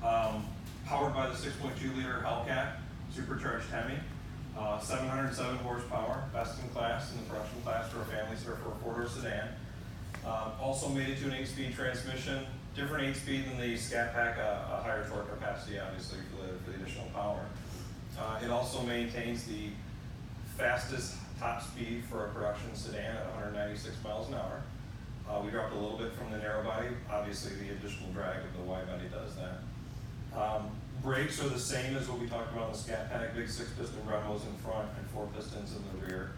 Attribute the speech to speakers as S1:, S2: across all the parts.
S1: Powered by the 6.2 liter Hellcat supercharged Hemi, 707 horsepower, best in class in the production class for a family or for a four-door sedan. Also made it to an 8-speed transmission, different 8-speed than the Scat Pack, a higher torque capacity obviously for the additional power. It also maintains the fastest top speed for a production sedan at 196 miles an hour. We dropped a little bit from the narrow body. Obviously the additional drag of the wide body does that. Brakes are the same as what we talked about in the Scat Pack, big 6-piston Brembo's in front and 4 pistons in the rear.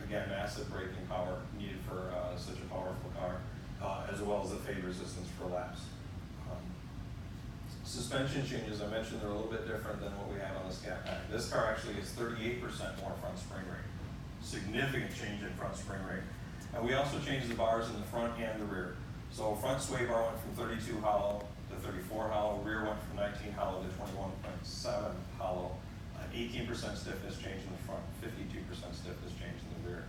S1: Again, massive braking power needed for such a powerful car, as well as the fade resistance for laps. Suspension changes, I mentioned, they're a little bit different than what we have on the Scat Pack. This car actually is 38% more front spring rate. Significant change in front spring rate. And we also changed the bars in the front and the rear. So front sway bar went from 32 hollow to 34 hollow, rear went from 19 hollow to 21.7 hollow, an 18% stiffness change in the front, 52% stiffness change in the rear.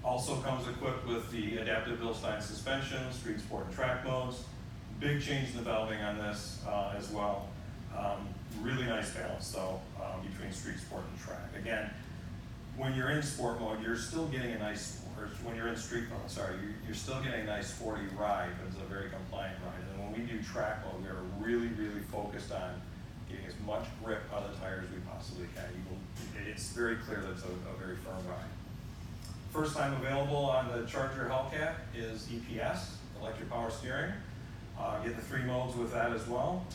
S1: Also comes equipped with the adaptive Bilstein suspension, street sport and track modes. Big change in the valving on this as well. Really nice balance though between street sport and track. Again, when you're in sport mode, you're still getting a nice, or when you're in street mode, sorry, you're still getting a nice sporty ride, but it's a very compliant ride. And when we do track mode, we are really, really focused on getting as much grip out of the tires as we possibly can. It's very clear that it's a very firm ride. First time available on the Charger Hellcat is EPS, electric power steering. Get the 3 modes with that as well.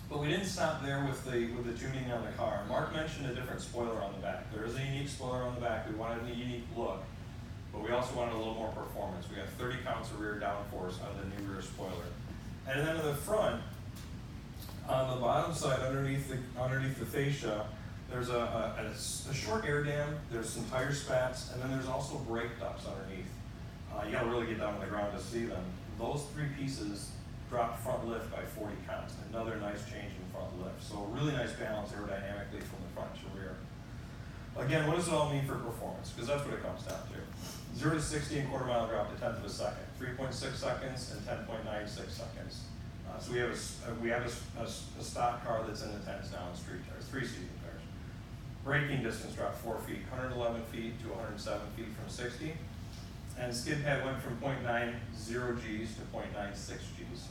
S1: But we didn't stop there with the tuning on the car. Mark mentioned a different spoiler on the back. There is a unique spoiler on the back. We wanted a unique look, but we also wanted a little more performance. We got 30 counts of rear downforce on the new rear spoiler. And then in the front, on the bottom side, underneath the fascia, there's a short air dam, there's some tire spats, and then there's also brake ducts underneath. You gotta really get down on the ground to see them. Those 3 pieces drop front lift by 40 counts. Another nice change in front lift. So a really nice balance aerodynamically from the front to rear. Again, what does it all mean for performance? Because that's what it comes down to. 0 to 60 in quarter mile drop to 1/10 of a second, 3.6 seconds and 10.96 seconds. So we have a stock car that's in the 10s now in street tires, 3-season tires. Braking distance dropped 4 feet, 111 feet to 107 feet from 60. And skid pad went from 0.90 Gs to 0.96 Gs.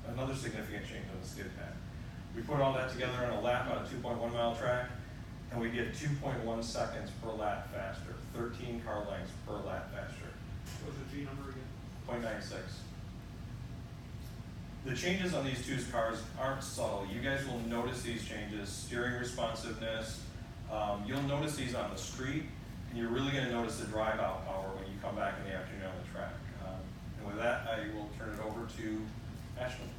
S1: Another significant change on the skid pad. We put all that together on a lap on a 2.1 mile track, and we get 2.1 seconds per lap faster, 13 car lengths per lap faster.
S2: What's the G number again?
S1: 0.96. The changes on these 2 cars aren't subtle. You guys will notice these changes, steering responsiveness. You'll notice these on the street, and you're really going to notice the drive out power when you come back in the afternoon on the track. And with that, I will turn it over to Ashley.